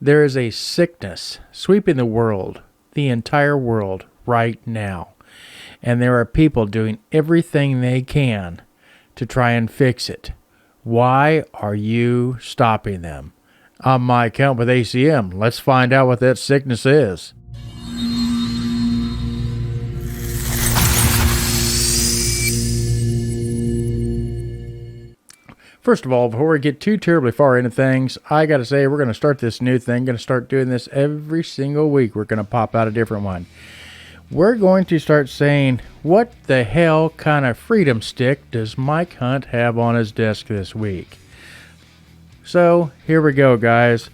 There is a sickness sweeping the world, the entire world, right now. And there are people doing everything they can to try and fix it. Why are you stopping them? On my account with ACM, let's find out what that sickness is. First of all, before we get too terribly far into things, I got to say we're going to start this new thing. Going to start doing this every single week. We're going to pop out a different one. We're going to start saying, what the hell kind of freedom stick does Mike Hunt have on his desk this week? So, here we go, guys.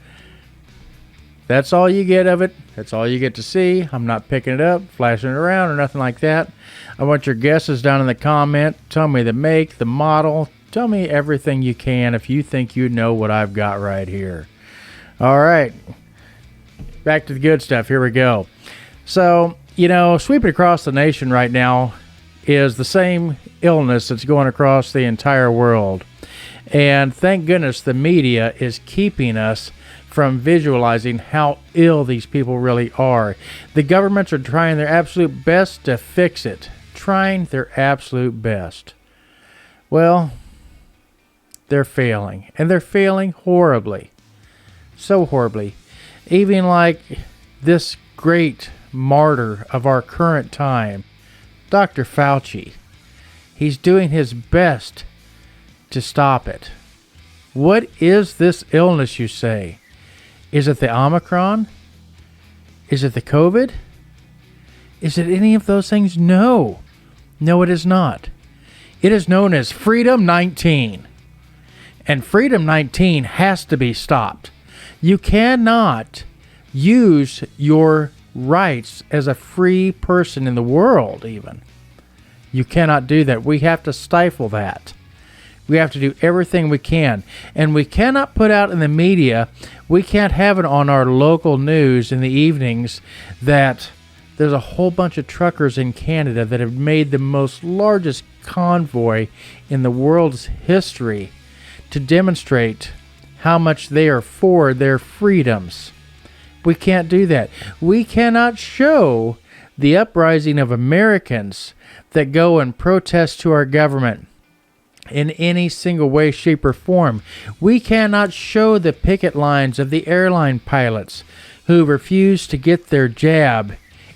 That's all you get of it. That's all you get to see. I'm not picking it up, flashing it around, or nothing like that. I want your guesses down in the comment. Tell me the make, the model. Tell me everything you can if you think you know what I've got right here. All right. Back to the good stuff. Here we go. So, sweeping across the nation right now is the same illness that's going across the entire world. And thank goodness the media is keeping us from visualizing how ill these people really are. The governments are trying their absolute best to fix it. Trying their absolute best. Well, they're failing. And they're failing horribly. So horribly. Even like this great martyr of our current time, Dr. Fauci. He's doing his best to stop it. What is this illness, you say? Is it the Omicron? Is it the COVID? Is it any of those things? No. No, it is not. It is known as Freedom 19. And Freedom 19 has to be stopped. You cannot use your rights as a free person in the world, even. You cannot do that. We have to stifle that. We have to do everything we can. And we cannot put out in the media, we can't have it on our local news in the evenings that there's a whole bunch of truckers in Canada that have made the most largest convoy in the world's history to demonstrate how much they are for their freedoms. We can't do that. We cannot show the uprising of Americans that go and protest to our government in any single way, shape, or form. We cannot show the picket lines of the airline pilots who refuse to get their jab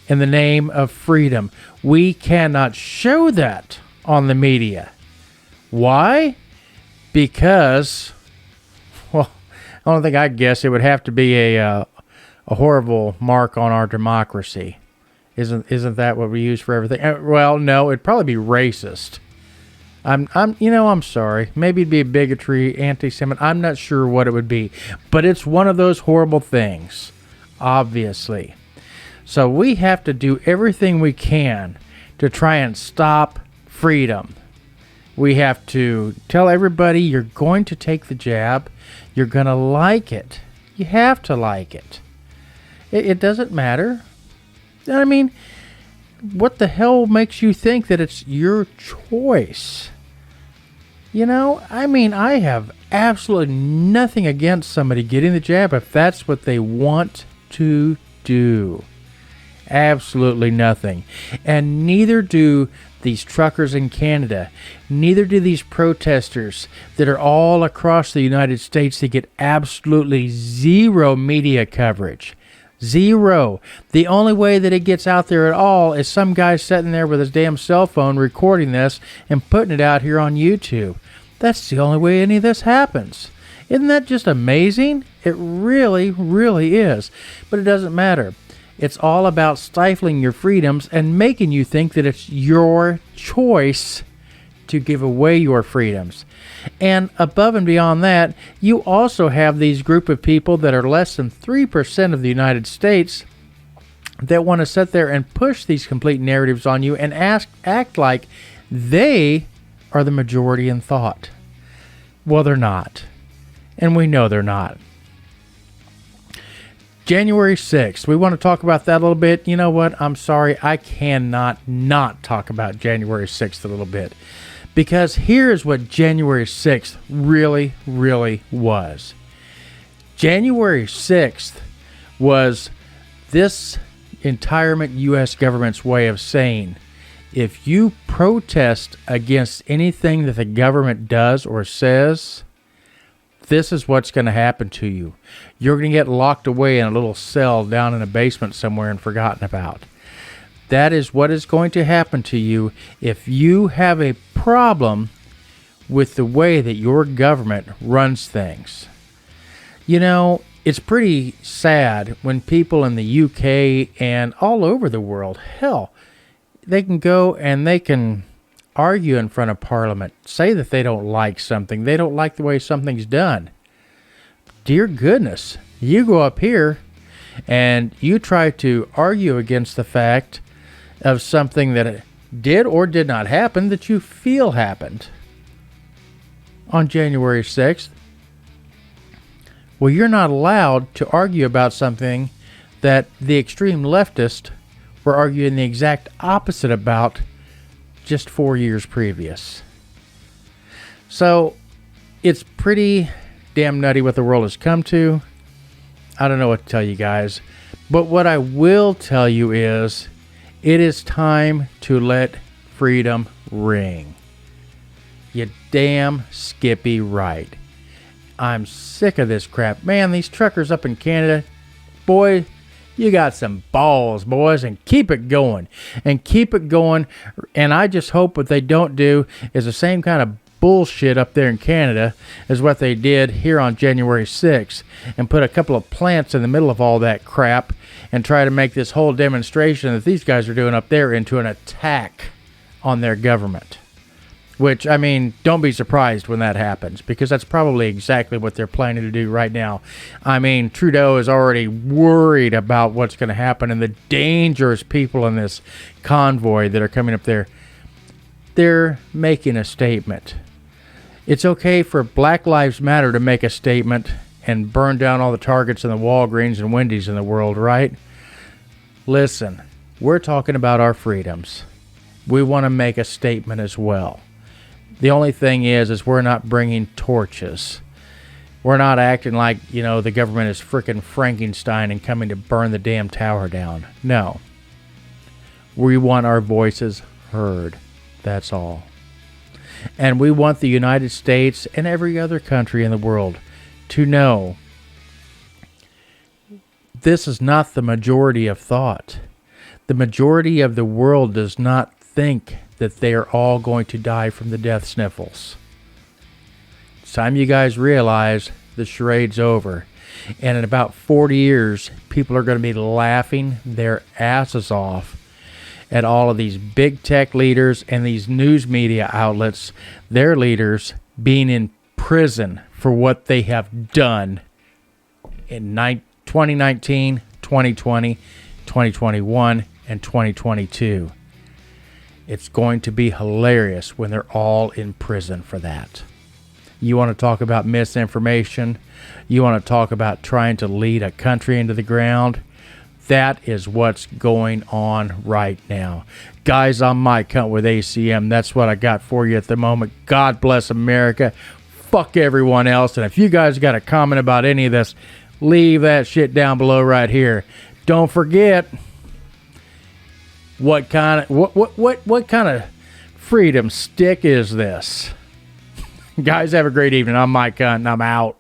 in the name of freedom. We cannot show that on the media. Why? Because, well, I don't think I'd guess it would have to be a horrible mark on our democracy. Isn't that what we use for everything? Well, no, it'd probably be racist. I'm sorry. Maybe it'd be bigotry, anti-Semitic. I'm not sure what it would be, but it's one of those horrible things, obviously. So we have to do everything we can to try and stop freedom. We have to tell everybody you're going to take the jab. You're going to like it. You have to like it. It doesn't matter. I mean, what the hell makes you think that it's your choice? I have absolutely nothing against somebody getting the jab if that's what they want to do. Absolutely nothing. And neither do these truckers in Canada. Neither do these protesters that are all across the United States that get absolutely zero media coverage. Zero. The only way that it gets out there at all is some guy sitting there with his damn cell phone recording this and putting it out here on YouTube. That's the only way any of this happens. Isn't that just amazing? It really, really is. But it doesn't matter. It's all about stifling your freedoms and making you think that it's your choice to give away your freedoms. And above and beyond that, you also have these group of people that are less than 3% of the United States that want to sit there and push these complete narratives on you and act like they are the majority in thought. Well, they're not. And we know they're not. January 6th. We want to talk about that a little bit. You know what? I'm sorry. I cannot not talk about January 6th a little bit. Because here's what January 6th really, really was. January 6th was this entire U.S. government's way of saying, if you protest against anything that the government does or says, this is what's going to happen to you. You're going to get locked away in a little cell down in a basement somewhere and forgotten about. That is what is going to happen to you if you have a problem with the way that your government runs things. You know, it's pretty sad when people in the UK and all over the world, hell, they can go and they can argue in front of Parliament, say that they don't like something, they don't like the way something's done. Dear goodness, you go up here and you try to argue against the fact of something that did or did not happen that you feel happened on January 6th. Well, you're not allowed to argue about something that the extreme leftists were arguing the exact opposite about just 4 years previous. So it's pretty damn nutty what the world has come to. I don't know what to tell you guys, but what I will tell you is it is time to let freedom ring. You damn Skippy right. I'm sick of this crap. Man, these truckers up in Canada, boy, you got some balls, boys, and keep it going. And keep it going. And I just hope what they don't do is the same kind of bullshit up there in Canada as what they did here on January 6th and put a couple of plants in the middle of all that crap and try to make this whole demonstration that these guys are doing up there into an attack on their government. Which, I mean, don't be surprised when that happens, because that's probably exactly what they're planning to do right now. I mean, Trudeau is already worried about what's going to happen and the dangerous people in this convoy that are coming up there. They're making a statement. It's okay for Black Lives Matter to make a statement and burn down all the Targets and the Walgreens and Wendy's in the world, right? Listen, we're talking about our freedoms. We want to make a statement as well. The only thing is we're not bringing torches. We're not acting like, the government is frickin' Frankenstein and coming to burn the damn tower down. No. We want our voices heard. That's all. And we want the United States and every other country in the world to know this is not the majority of thought. The majority of the world does not think that they are all going to die from the death sniffles. It's time you guys realize the charade's over. And in about 40 years, people are going to be laughing their asses off at all of these big tech leaders and these news media outlets, their leaders being in prison for what they have done in 2019, 2020, 2021, and 2022. It's going to be hilarious when they're all in prison for that. You want to talk about misinformation? You want to talk about trying to lead a country into the ground? That is what's going on right now. Guys, I'm Mike Hunt with ACM. That's what I got for you at the moment. God bless America. Fuck everyone else. And if you guys got a comment about any of this, leave that shit down below right here. Don't forget, what kind of freedom stick is this? Guys, have a great evening. I'm Mike Hunt, and I'm out.